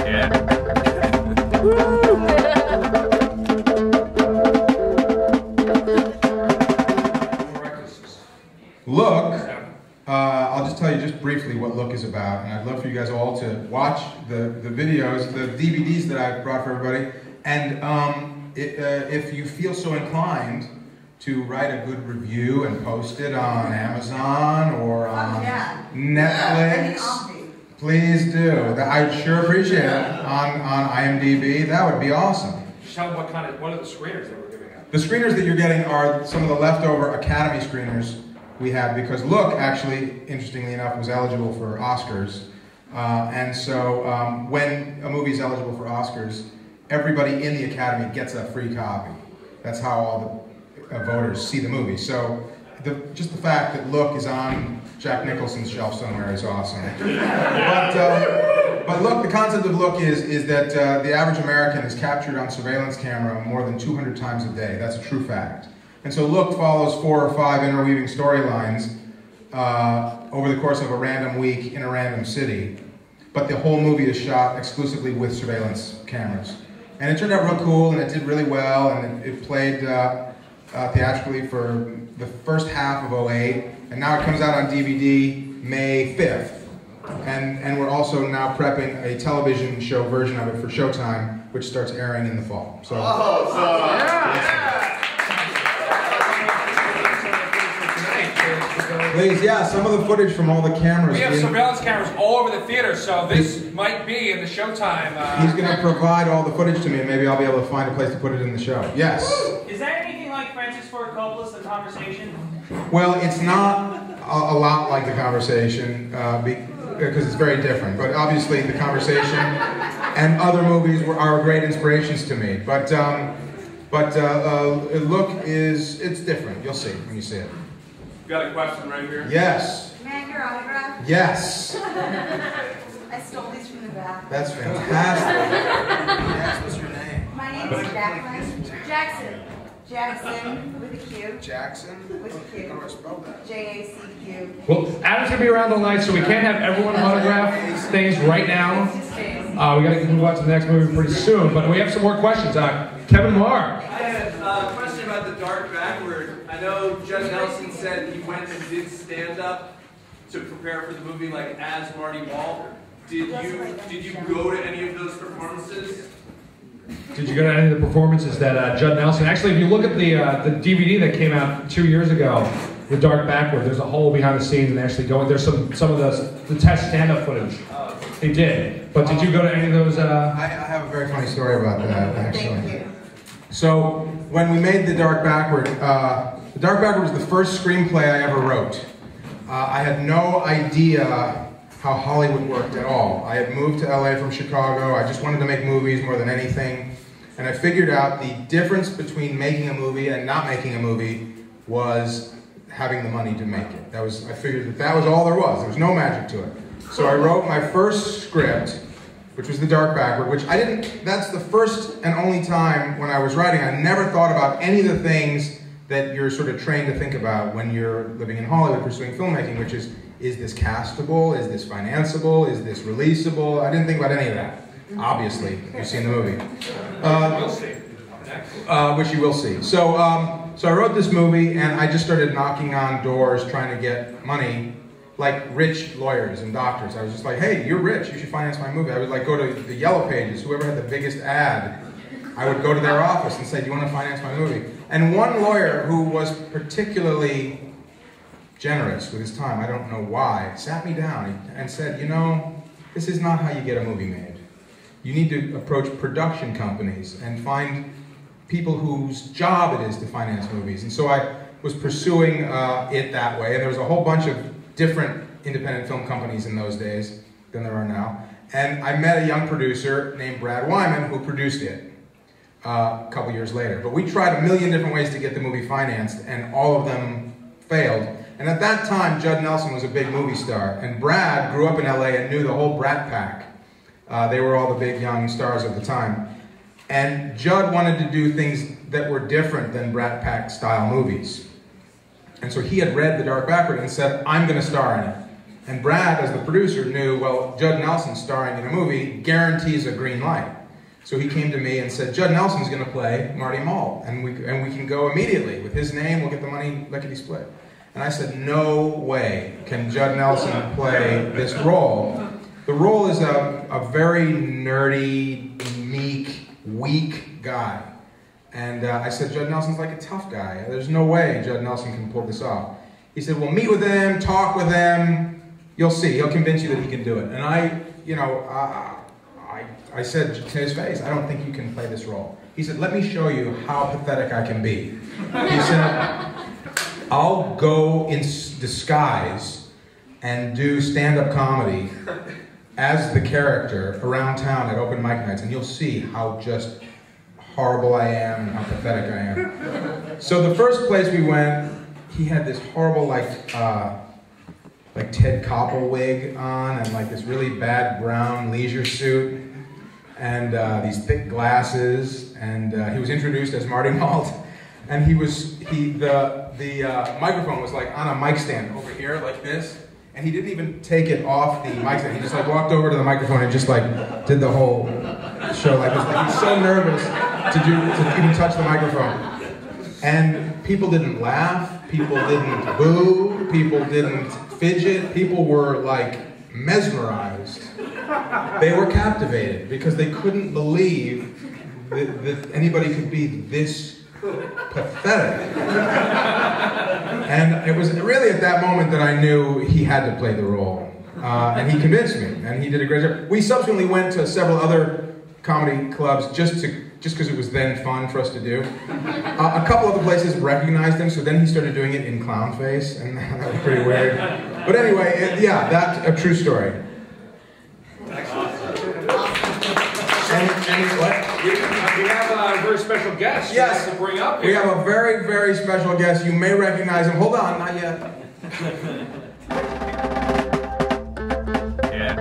Look, I'll just tell you just briefly what Look is about, and I'd love for you guys all to watch the videos, the DVDs that I've brought for everybody, and if you feel so inclined to write a good review and post it on Amazon or on Netflix, please do. I'd sure appreciate it. On IMDb, that would be awesome. Just tell them what are the screeners that we're giving out? The screeners that you're getting are some of the leftover Academy screeners we had, because Look, actually, interestingly enough, was eligible for Oscars. And so when a movie is eligible for Oscars, everybody in the Academy gets a free copy. That's how all the voters see the movie. So just the fact that Look is on Jack Nicholson's shelf somewhere is awesome. But look, the concept of Look is that the average American is captured on surveillance camera more than 200 times a day. That's a true fact. And so Look follows 4 or 5 interweaving storylines over the course of a random week in a random city. But the whole movie is shot exclusively with surveillance cameras. And it turned out real cool, and it did really well, and it played theatrically for the first half of '08, and now it comes out on DVD May 5th. And we're also now prepping a television show version of it for Showtime, which starts airing in the fall. So, please, yeah, some of the footage from all the cameras. We have surveillance cameras all over the theater, so this might be in the Showtime. He's going to provide all the footage to me, and maybe I'll be able to find a place to put it in the show. Yes? Is that anything like Francis Ford Coppola's The Conversation? Well, it's not a lot like The Conversation, because it's very different. But obviously, The Conversation and other movies are great inspirations to me. But Look it's different. You'll see when you see it. Got a question right here? Yes. May I have your autograph? Yes. I stole these from the back. That's fantastic. Yes, what's your name? My name is Jacqueline. Jackson. Jackson with a Q. Jackson? With a Q. How do I spell that? J-A-C-Q. Well, Adam's going to be around all night, so we can't have everyone autograph things right now. We got to move on to the next movie pretty soon, but we have some more questions. Kevin Marr. I had a question about The Dark Backward. I know Judd Nelson said he went and did stand-up to prepare for the movie, like as Marty Wall. Did you go to any of those performances? Did you go to any of the performances that Judd Nelson? Actually, if you look at the DVD that came out 2 years ago, The Dark Backward, there's a whole behind the scenes and actually going. There's some of the test stand-up footage. They did. But did you go to any of those? I have a very funny story about that, actually. Thank you. So when we made The Dark Backward, The Dark Backward was the first screenplay I ever wrote. I had no idea how Hollywood worked at all. I had moved to LA from Chicago. I just wanted to make movies more than anything. And I figured out the difference between making a movie and not making a movie was having the money to make it. I figured that was all there was. There was no magic to it. So I wrote my first script, which was The Dark Backward, which that's the first and only time when I was writing, I never thought about any of the things that you're sort of trained to think about when you're living in Hollywood pursuing filmmaking, which is this castable? Is this financeable? Is this releasable? I didn't think about any of that. Obviously, you've seen the movie. Which you will see. So I wrote this movie, and I just started knocking on doors trying to get money, like rich lawyers and doctors. I was just like, hey, you're rich, you should finance my movie. I would like go to the Yellow Pages, whoever had the biggest ad, I would go to their office and say, do you want to finance my movie? And one lawyer who was particularly generous with his time, I don't know why, sat me down and said, you know, this is not how you get a movie made. You need to approach production companies and find people whose job it is to finance movies. And so I was pursuing it that way, and there was a whole bunch of different independent film companies in those days than there are now. And I met a young producer named Brad Wyman who produced it a couple years later. But we tried a million different ways to get the movie financed, and all of them failed. And at that time, Judd Nelson was a big movie star, and Brad grew up in LA and knew the whole Brat Pack. They were all the big young stars of the time. And Judd wanted to do things that were different than Brat Pack style movies. And so he had read The Dark Backward and said, I'm going to star in it. And Brad, as the producer, knew, well, Judd Nelson starring in a movie guarantees a green light. So he came to me and said, Judd Nelson's going to play Marty Mull, and we can go immediately. With his name, we'll get the money lickety split. And I said, no way can Judd Nelson play this role. The role is a very nerdy, meek, weak guy. And I said, Judd Nelson's like a tough guy. There's no way Judd Nelson can pull this off. He said, well, meet with him, talk with him. You'll see. He'll convince you that he can do it. And I said to his face, I don't think you can play this role. He said, let me show you how pathetic I can be. He said, I'll go in disguise and do stand-up comedy as the character around town at open mic nights, and you'll see how just horrible I am and how pathetic I am. So the first place we went, he had this horrible like Ted Koppel wig on and like this really bad brown leisure suit and these thick glasses, and he was introduced as Marty Mull, and the microphone was like on a mic stand over here like this, and he didn't even take it off the mic stand. He just like walked over to the microphone and just like did the whole show like this. Like he was so nervous to even touch the microphone. And people didn't laugh, people didn't boo, people didn't fidget, people were like mesmerized. They were captivated because they couldn't believe that anybody could be this pathetic. And it was really at that moment that I knew he had to play the role. And he convinced me, and he did a great job. We subsequently went to several other comedy clubs just because it was then fun for us to do. A couple other places recognized him, so then he started doing it in clown face, and that was pretty weird. But anyway, yeah, that's a true story. And what? We have a very special guest. Yes, to bring up here. We have a very, very special guest. You may recognize him. Hold on, not yet. Yeah.